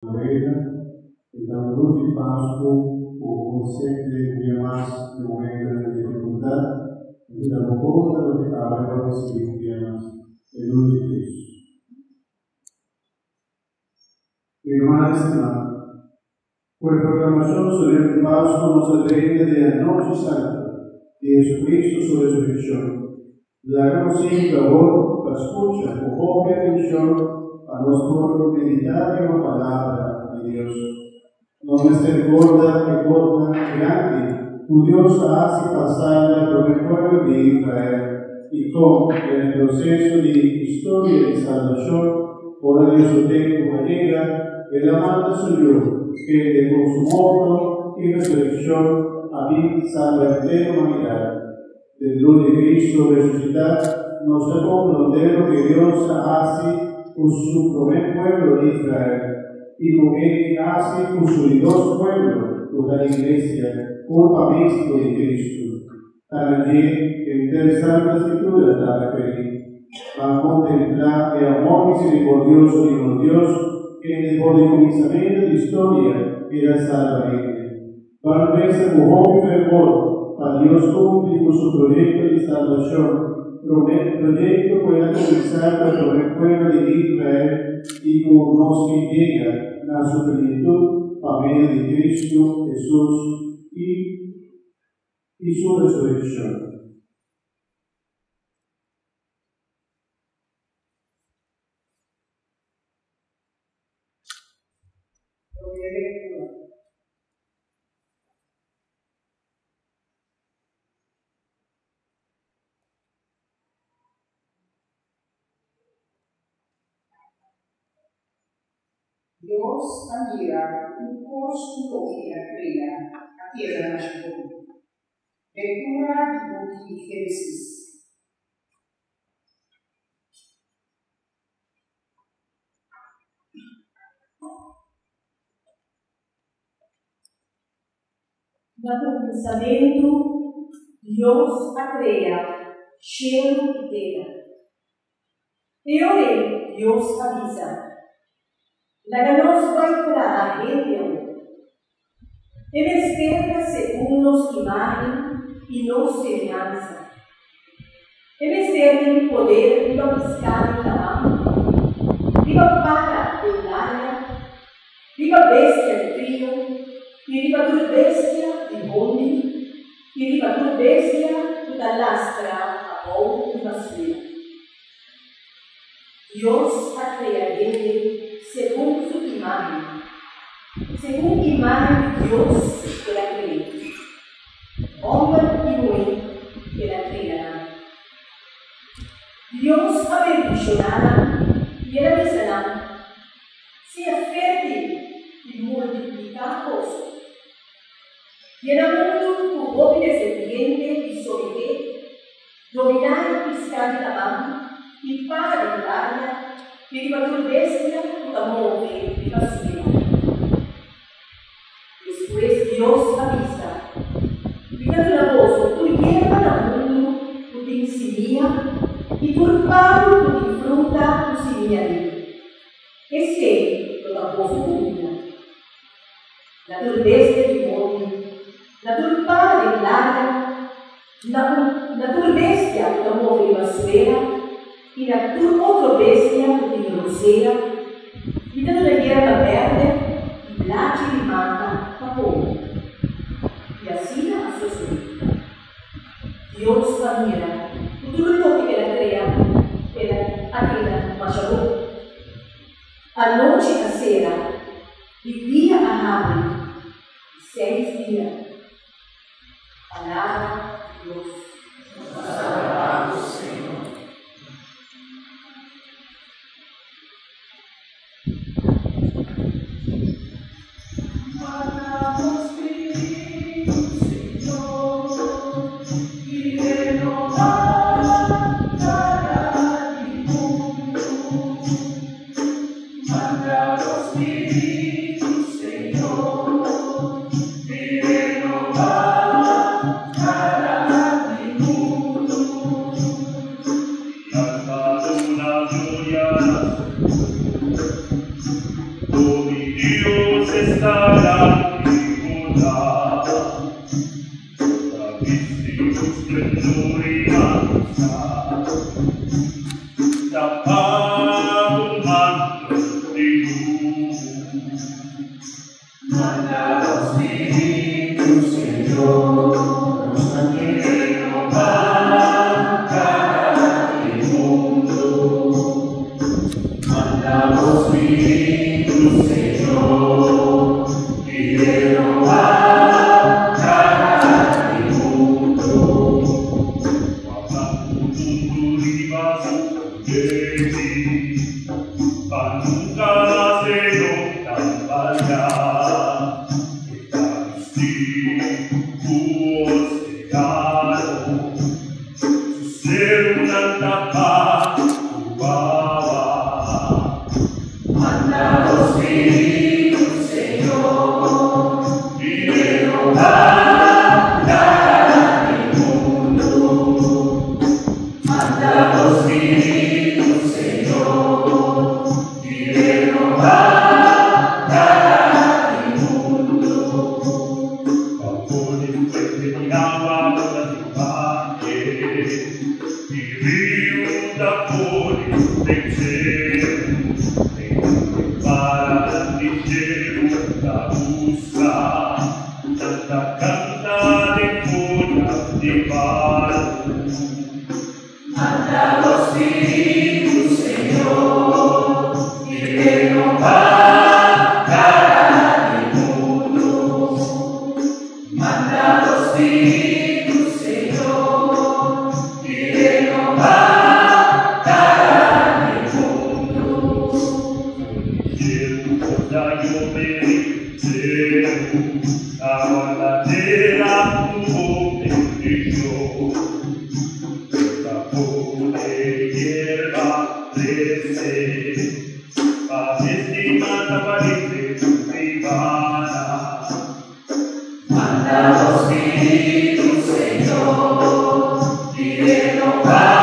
Lorena, então luz de Páscoa, por sempre um dia mais de momento de dificuldade, e damos conta do que cabe para conseguir um dia mais em nome de Cristo. Irmãs e irmãos, por proclamação solemne de Páscoa, nos alegra de a noite santa de Jesucristo, su resurrección. Le hagamos siempre favor, la escucha, con poca atención a nuestro meditar en la palabra de Dios. Nos misericordia que corta grande, tu Dios hace pasar por el pueblo de Israel, y con el proceso de historia de salvación, por Dios su tiempo llega, el amante suyo, que de con su muerto y resurrección, a mí salva entera humanidad. Del luz de Cristo resucitar, nos da comprender lo que Dios hace con su primer pueblo de Israel, y con él hace con su dos pueblos, con la Iglesia, cuerpo místico de Cristo. También en la Santa Escritura está referido a contemplar el amor misericordioso de los Dios que desde el comenzamiento de la historia era salvavidas. Para verse con joven fervor, a Dios cumple con su proyecto de salvación. Proyecto pueda comenzar con el pueblo de Israel y con los que llegan a su plenitud a medio de Cristo Jesús y su resurrección. Dios admira un costo que la crea a tierra nacional. Lectura de Génesis. No pensamento, Dios a crea cielo y tierra. E ora Dios avisa. La que nos va a entrar a gente, Él espera según nos imagen y nos semejanza. Él espera el poder viva pescar en la mano, viva para del área, viva bestia de trío, y viva tu bestia de bondi, y viva tu bestia de la lastra a bom y basura. Dios ha creado gente según su imagen, según imagen de Dios que la creó, hombre y mujer que la crearán. Dios ha bendicionado y era deseado, sea fértil y multiplicados. Y en el mundo tu joven descendiente y sobre dominar y piscar de la mano y para el área. E viva tu bestia da morte e da suya. Después Dios avisa, viva tu labor, tu hierba da mundo, tu te insinia, e tu paro tu disfruta tu simiari. Esse é o labor pública. La tu bestia di morte, la tu para de larga, la tu bestia da morte e basura, y la tu otra bestia de grosera, y de la hierba verde, y blache y mata a poco. Y así la sucede. Dios admira, y todo lo que la crea, aquella machabó. Anoche a cera, y día a abre, 6 días. Palabra de Dios. Manda Espíritu, Señor, y renovar.